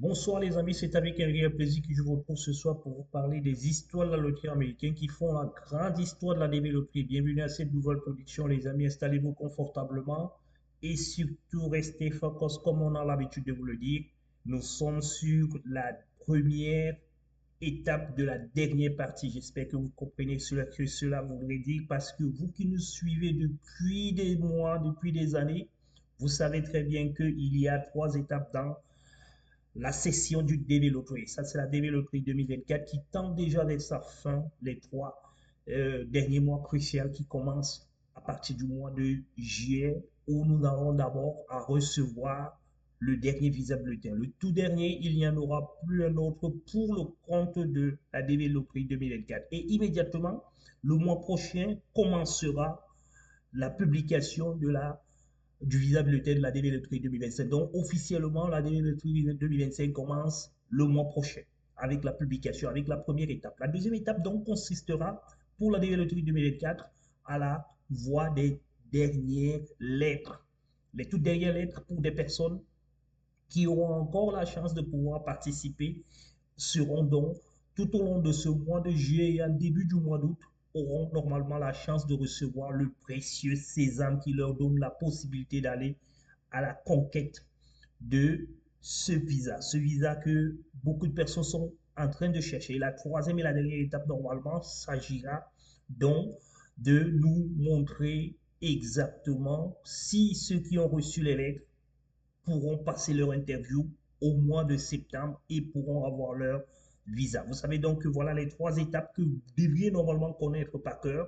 Bonsoir les amis, c'est avec un réel plaisir que je vous retrouve ce soir pour vous parler des histoires de la loterie américaine qui font la grande histoire de la DB Loterie. Bienvenue à cette nouvelle production les amis, installez-vous confortablement et surtout restez focus comme on a l'habitude de vous le dire. Nous sommes sur la première étape de la dernière partie. J'espère que vous comprenez ce que cela voudrait dire parce que vous qui nous suivez depuis des mois, depuis des années, vous savez très bien qu'il y a trois étapes dans la session du DB Loterie. Ça, c'est la DB Loterie 2024 qui tend déjà vers sa fin, les trois derniers mois cruciaux qui commencent à partir du mois de juillet, où nous allons d'abord à recevoir le dernier Visa Bulletin. Le tout dernier, il n'y en aura plus un autre pour le compte de la DB Loterie 2024. Et immédiatement, le mois prochain commencera la publication du visa bulletin de la DB Loterie 2025. Donc, officiellement, la DB Loterie 2025 commence le mois prochain avec la publication, avec la première étape. La deuxième étape, donc, consistera pour la DB Loterie 2024 à la voie des dernières lettres. Les toutes dernières lettres pour des personnes qui auront encore la chance de pouvoir participer seront donc tout au long de ce mois de juillet et en début du mois d'août auront normalement la chance de recevoir le précieux sésame qui leur donne la possibilité d'aller à la conquête de ce visa que beaucoup de personnes sont en train de chercher. La troisième et la dernière étape, normalement, s'agira donc de nous montrer exactement si ceux qui ont reçu les lettres pourront passer leur interview au mois de septembre et pourront avoir leur visa. Vous savez donc que voilà les trois étapes que vous devriez normalement connaître par cœur.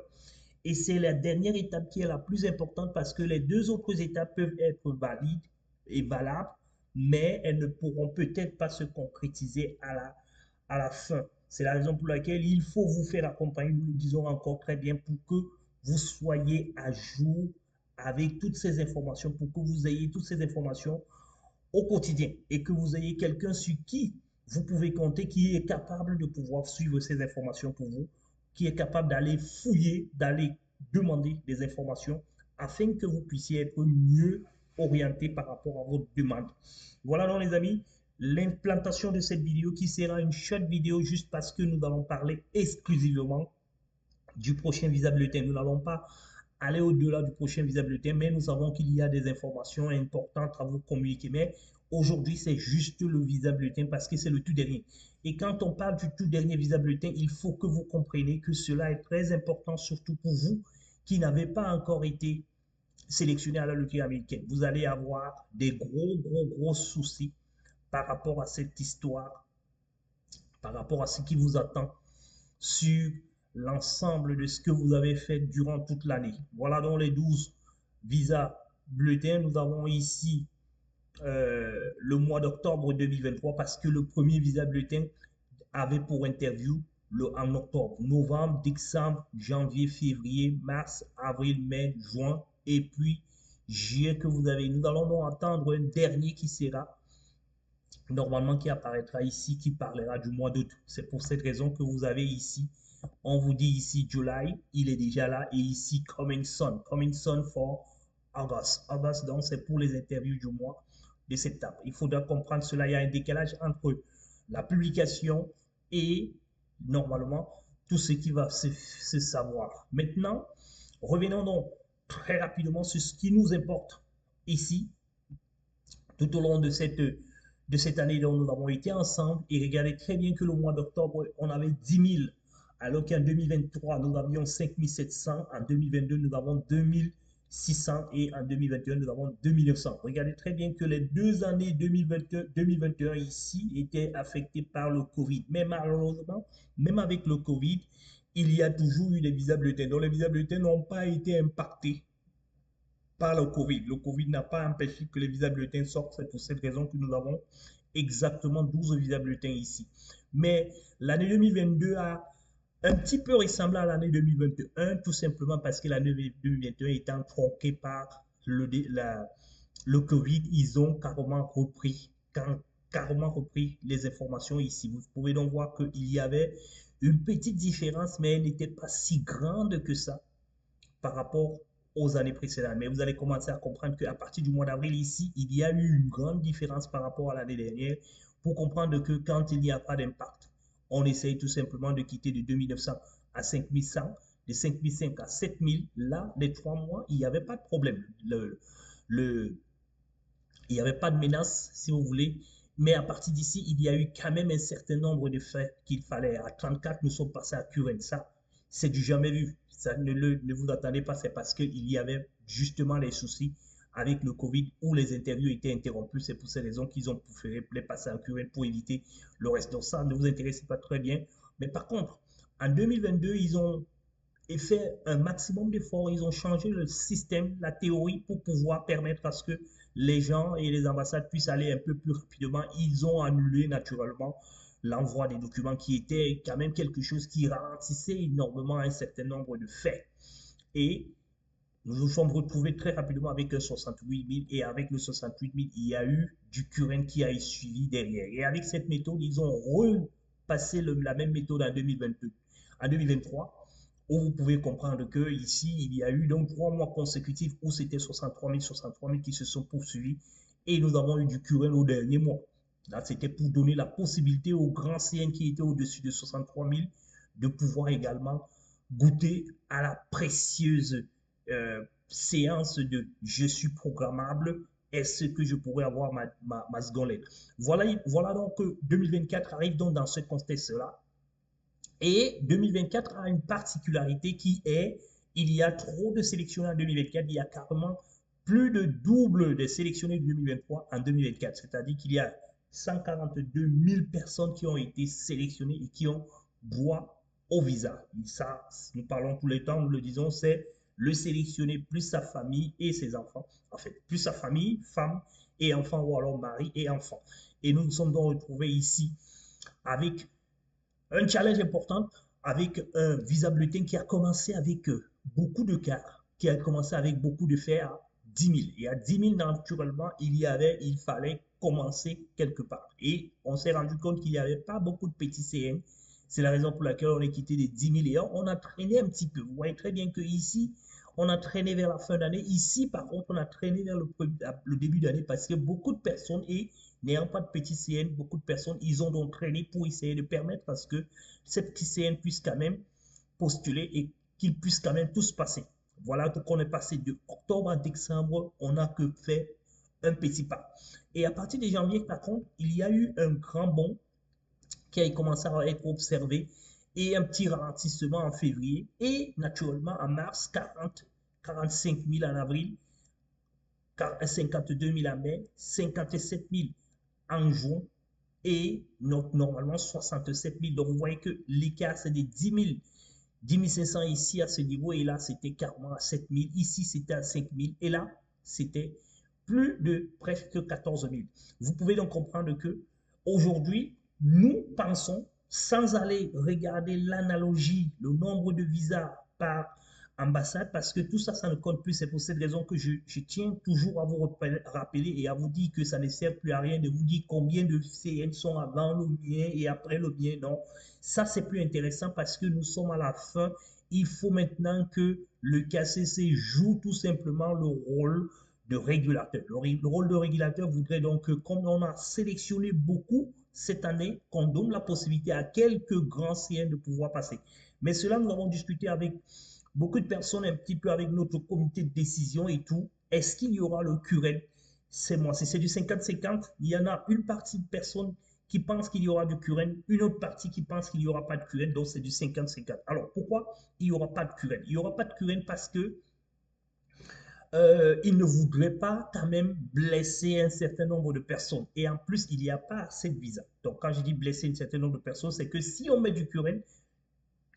Et c'est la dernière étape qui est la plus importante parce que les deux autres étapes peuvent être valides et valables, mais elles ne pourront peut-être pas se concrétiser à la fin. C'est la raison pour laquelle il faut vous faire accompagner, nous le disons encore très bien, pour que vous soyez à jour avec toutes ces informations, pour que vous ayez toutes ces informations au quotidien et que vous ayez quelqu'un sur qui vous pouvez compter, qui est capable de pouvoir suivre ces informations pour vous, qui est capable d'aller fouiller, d'aller demander des informations afin que vous puissiez être mieux orienté par rapport à votre demande. Voilà donc les amis, l'implantation de cette vidéo qui sera une short vidéo juste parce que nous allons parler exclusivement du prochain visa bulletin. Nous n'allons pas aller au-delà du prochain visa bulletin, mais nous savons qu'il y a des informations importantes à vous communiquer. Mais aujourd'hui, c'est juste le visa bulletin parce que c'est le tout dernier. Et quand on parle du tout dernier visa bulletin, il faut que vous compreniez que cela est très important, surtout pour vous qui n'avez pas encore été sélectionné à la loterie américaine. Vous allez avoir des gros soucis par rapport à cette histoire, par rapport à ce qui vous attend sur l'ensemble de ce que vous avez fait durant toute l'année. Voilà donc les 12 visas bulletins. Nous avons ici le mois d'octobre 2023 parce que le premier visa bulletin avait pour interview en octobre, novembre, décembre, janvier, février, mars, avril, mai, juin et puis juillet que vous avez. Nous allons donc attendre un dernier qui sera normalement qui apparaîtra ici, qui parlera du mois d'août. C'est pour cette raison que vous avez ici, on vous dit ici July, il est déjà là, et ici coming soon for August. August, donc, c'est pour les interviews du mois de septembre. Il faudra comprendre cela, il y a un décalage entre la publication et normalement tout ce qui va se savoir. Maintenant, revenons donc très rapidement sur ce qui nous importe ici, tout au long de cette année dont nous avons été ensemble. Et regardez très bien que le mois d'octobre, on avait 10 000, alors qu'en 2023, nous avions 5 700. En 2022, nous avons 2 600 et en 2021, nous avons 2 900. Regardez très bien que les deux années 2021 ici étaient affectées par le Covid. Mais malheureusement, même avec le Covid, il y a toujours eu des visas bulletins. Donc les visas bulletins n'ont pas été impactés par le Covid. Le Covid n'a pas empêché que les visas bulletins sortent. C'est pour cette raison que nous avons exactement 12 visas bulletins ici. Mais l'année 2022 a un petit peu ressemblé à l'année 2021, tout simplement parce que l'année 2021 étant tronquée par le Covid, ils ont carrément repris les informations ici. Vous pouvez donc voir qu'il y avait une petite différence, mais elle n'était pas si grande que ça par rapport aux années précédentes. Mais vous allez commencer à comprendre qu'à partir du mois d'avril ici, il y a eu une grande différence par rapport à l'année dernière pour comprendre que quand il n'y a pas d'impact, on essaye tout simplement de quitter de 2900 à 5100, de 5005 à 7000. Là, les 3 mois, il n'y avait pas de problème. Il n'y avait pas de menace, si vous voulez. Mais à partir d'ici, il y a eu quand même un certain nombre de faits qu'il fallait. À 34, nous sommes passés à Curène. Ça, c'est du jamais vu. Ça, ne vous attendez pas, c'est parce qu'il y avait justement les soucis avec le Covid où les interviews étaient interrompues. C'est pour ces raisons qu'ils ont préféré les passer à Curène pour éviter le reste. Donc ça ne vous intéresse pas très bien. Mais par contre, en 2022, ils ont fait un maximum d'efforts. Ils ont changé le système, la théorie pour pouvoir permettre à ce que les gens et les ambassades puissent aller un peu plus rapidement. Ils ont annulé naturellement l'envoi des documents qui était quand même quelque chose qui ralentissait énormément un certain nombre de faits. Et nous nous sommes retrouvés très rapidement avec un 68 000 et avec le 68 000, il y a eu du current qui a suivi derrière. Et avec cette méthode, ils ont repassé la même méthode en 2022, en 2023, où vous pouvez comprendre que ici, il y a eu donc 3 mois consécutifs où c'était 63 000 qui se sont poursuivis et nous avons eu du current au dernier mois. Là, c'était pour donner la possibilité aux grands CN qui étaient au-dessus de 63 000 de pouvoir également goûter à la précieuse séance de je suis programmable, est-ce que je pourrais avoir ma seconde lettre. Voilà donc que 2024 arrive donc dans ce contexte-là. Et 2024 a une particularité qui est, il y a trop de sélectionnés en 2024, il y a carrément plus de double des sélectionnés de 2023 en 2024. C'est-à-dire qu'il y a 142 000 personnes qui ont été sélectionnées et qui ont droit au visa. Et ça, nous parlons tous les temps, nous le disons, c'est le sélectionné plus sa famille et ses enfants. En fait, plus sa famille, femme et enfants, ou alors mari et enfants. Et nous nous sommes donc retrouvés ici avec un challenge important, avec un visa bulletin qui a commencé avec beaucoup de cas, qui a commencé avec beaucoup de faits à 10 000. Et à 10 000, naturellement, il fallait commencer quelque part. Et on s'est rendu compte qu'il n'y avait pas beaucoup de petits CN. C'est la raison pour laquelle on est quitté des 10 000 et on a traîné un petit peu. Vous voyez très bien que ici, on a traîné vers la fin d'année. Ici, par contre, on a traîné vers le début d'année parce que beaucoup de personnes, et n'ayant pas de petits CN, beaucoup de personnes, ils ont donc traîné pour essayer de permettre à ce que ces petits CN puissent quand même postuler et qu'ils puissent quand même tous passer. Voilà, donc on est passé de octobre à décembre, on n'a que fait un petit pas. Et à partir de janvier, par contre, il y a eu un grand bond qui a commencé à être observé et un petit ralentissement en février et naturellement en mars, 45 000 en avril, 52 000 en mai, 57 000 en juin et normalement 67 000. Donc vous voyez que l'écart c'est de 10 000, 10 500 ici à ce niveau et là c'était carrément à 7 000. Ici c'était à 5 000 et là c'était plus de presque 14 000. Vous pouvez donc comprendre que aujourd'hui, nous pensons, sans aller regarder l'analogie, le nombre de visas par ambassade, parce que tout ça, ça ne compte plus. C'est pour cette raison que je tiens toujours à vous rappeler et à vous dire que ça ne sert plus à rien de vous dire combien de CN sont avant le mien et après le mien. Non, ça, c'est plus intéressant parce que nous sommes à la fin. Il faut maintenant que le KCC joue tout simplement le rôle de régulateur. Le rôle de régulateur voudrait donc que, comme on a sélectionné beaucoup cette année, qu'on donne la possibilité à quelques grands CN de pouvoir passer. Mais cela, nous avons discuté avec beaucoup de personnes, un petit peu avec notre comité de décision et tout. Est-ce qu'il y aura le curel? C'est moi. Si c'est du 50-50, il y en a une partie de personnes qui pensent qu'il y aura du curel, une autre partie qui pense qu'il n'y aura pas de curel, donc c'est du 50-50. Alors, pourquoi il n'y aura pas de curel? Il n'y aura pas de curel parce que il ne voudrait pas quand même blesser un certain nombre de personnes. Et en plus, il n'y a pas assez de visas. Donc, quand je dis blesser un certain nombre de personnes, c'est que si on met du curel,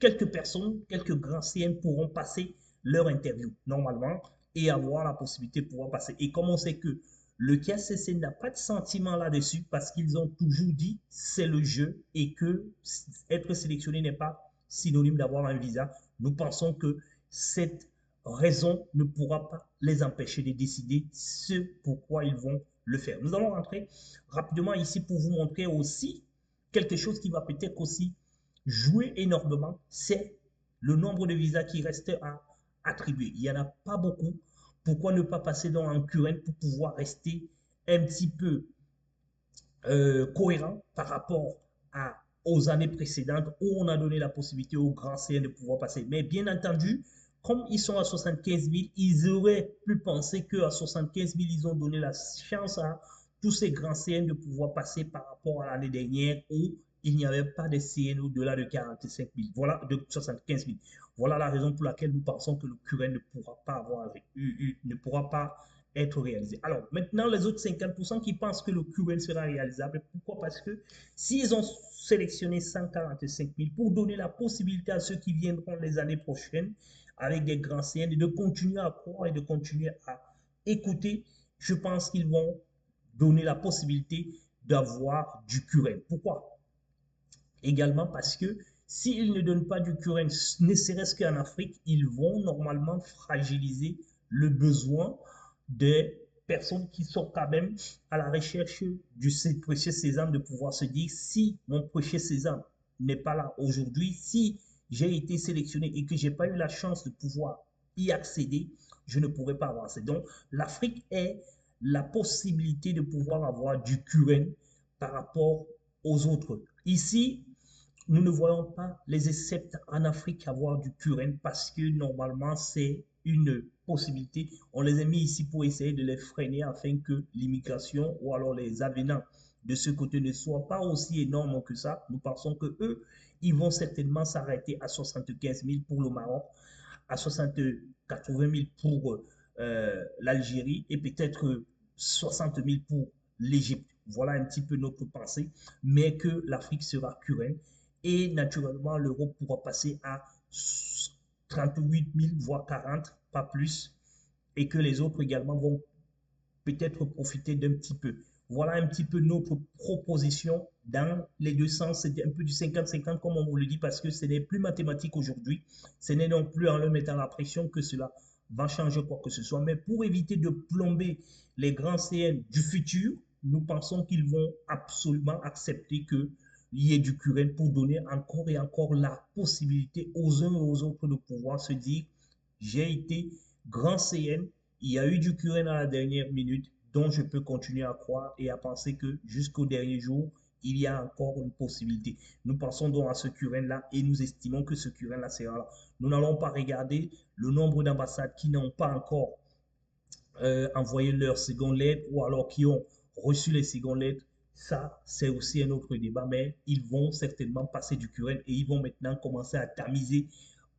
quelques personnes, quelques grands CN pourront passer leur interview normalement et avoir la possibilité de pouvoir passer. Et comme on sait que le KCC n'a pas de sentiment là-dessus parce qu'ils ont toujours dit c'est le jeu et que être sélectionné n'est pas synonyme d'avoir un visa, nous pensons que cette raison ne pourra pas les empêcher de décider ce pourquoi ils vont le faire. Nous allons rentrer rapidement ici pour vous montrer aussi quelque chose qui va peut-être aussi jouer énormément, c'est le nombre de visas qui restent à attribuer. Il n'y en a pas beaucoup. Pourquoi ne pas passer donc en current pour pouvoir rester un petit peu cohérent par rapport aux années précédentes où on a donné la possibilité aux grands CN de pouvoir passer. Mais bien entendu, comme ils sont à 75 000, ils auraient pu penser qu'à 75 000, ils ont donné la chance à tous ces grands CN de pouvoir passer par rapport à l'année dernière où il n'y avait pas de CN au-delà de 45 000, voilà, de 75 000. Voilà la raison pour laquelle nous pensons que le current ne pourra pas ne pourra pas être réalisé. Alors, maintenant, les autres 50% qui pensent que le QN sera réalisable, pourquoi? Parce que s'ils ont sélectionné 145 000 pour donner la possibilité à ceux qui viendront les années prochaines avec des grands CN de continuer à croire et de continuer à écouter, je pense qu'ils vont donner la possibilité d'avoir du QN. Pourquoi? Également parce que s'ils ne donnent pas du current, ne serait-ce qu'en Afrique, ils vont normalement fragiliser le besoin des personnes qui sont quand même à la recherche du précieux sésame, de pouvoir se dire, si mon précieux sésame n'est pas là aujourd'hui, si j'ai été sélectionné et que je n'ai pas eu la chance de pouvoir y accéder, je ne pourrai pas avancer. Donc, l'Afrique est la possibilité de pouvoir avoir du current par rapport aux autres. Ici, nous ne voyons pas les Éceptes en Afrique avoir du current parce que normalement c'est une possibilité. On les a mis ici pour essayer de les freiner afin que l'immigration ou alors les avenants de ce côté ne soient pas aussi énormes que ça. Nous pensons que eux, ils vont certainement s'arrêter à 75 000 pour le Maroc, à 80 000 pour l'Algérie et peut-être 60 000 pour l'Égypte. Voilà un petit peu notre pensée, mais que l'Afrique sera current et naturellement l'Europe pourra passer à 38 000 voire 40, pas plus, et que les autres également vont peut-être profiter d'un petit peu. Voilà un petit peu notre proposition dans les deux sens. C'est un peu du 50-50 comme on vous le dit parce que ce n'est plus mathématique aujourd'hui. Ce n'est non plus en leur mettant la pression que cela va changer quoi que ce soit. Mais pour éviter de plomber les grands CN du futur, nous pensons qu'ils vont absolument accepter que il y ait du current pour donner encore et encore la possibilité aux uns et aux autres de pouvoir se dire j'ai été grand CN, il y a eu du current à la dernière minute, dont je peux continuer à croire et à penser que jusqu'au dernier jour, il y a encore une possibilité. Nous pensons donc à ce current-là et nous estimons que ce current-là sera là. Nous n'allons pas regarder le nombre d'ambassades qui n'ont pas encore envoyé leur seconde lettre ou alors qui ont reçu les secondes lettres. Ça, c'est aussi un autre débat, mais ils vont certainement passer du current et ils vont maintenant commencer à tamiser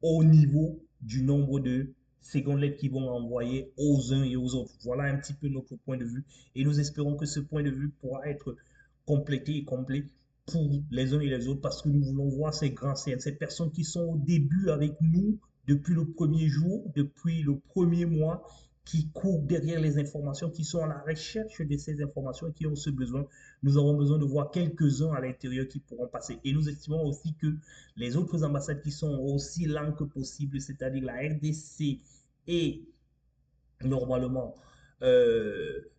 au niveau du nombre de secondes lettres qu'ils vont envoyer aux uns et aux autres. Voilà un petit peu notre point de vue et nous espérons que ce point de vue pourra être complété et complet pour les uns et les autres parce que nous voulons voir ces grands CN, ces personnes qui sont au début avec nous depuis le premier jour, depuis le premier mois, qui courent derrière les informations, qui sont à la recherche de ces informations et qui ont ce besoin. Nous avons besoin de voir quelques-uns à l'intérieur qui pourront passer. Et nous estimons aussi que les autres ambassades qui sont aussi lents que possible, c'est-à-dire la RDC et normalement le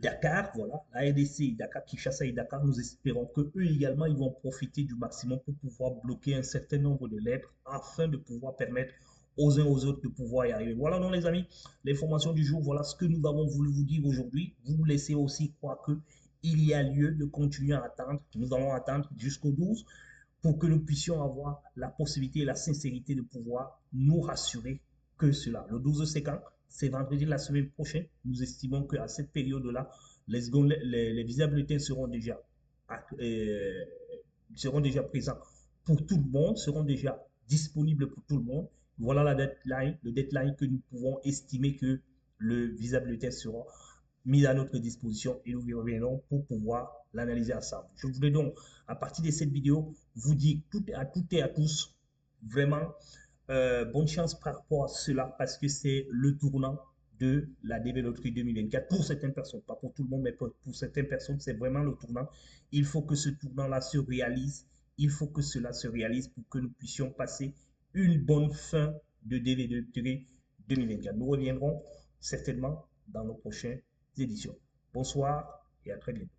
Dakar, voilà, la RDC, Dakar, Kinshasa et Dakar, nous espérons que eux également, ils vont profiter du maximum pour pouvoir bloquer un certain nombre de lettres afin de pouvoir permettre aux uns aux autres de pouvoir y arriver. Voilà donc les amis, l'information du jour, voilà ce que nous avons voulu vous dire aujourd'hui. Vous laissez aussi croire que il y a lieu de continuer à attendre. Nous allons attendre jusqu'au 12 pour que nous puissions avoir la possibilité et la sincérité de pouvoir nous rassurer que cela. Le 12 c'est quand? C'est vendredi la semaine prochaine. Nous estimons qu'à cette période-là, les visas bulletins seront déjà présents pour tout le monde, seront déjà disponibles pour tout le monde. Voilà le deadline que nous pouvons estimer que le visa bulletin sera mis à notre disposition et nous reviendrons pour pouvoir l'analyser ensemble. Je voulais donc, à partir de cette vidéo, vous dire toutes et à tous, vraiment, bonne chance par rapport à cela parce que c'est le tournant de la DB Loterie 2024 pour certaines personnes, pas pour tout le monde, mais pour certaines personnes, c'est vraiment le tournant. Il faut que ce tournant-là se réalise. Il faut que cela se réalise pour que nous puissions passer une bonne fin de DB Loterie 2024. Nous reviendrons certainement dans nos prochains éditions. Bonsoir et à très bientôt.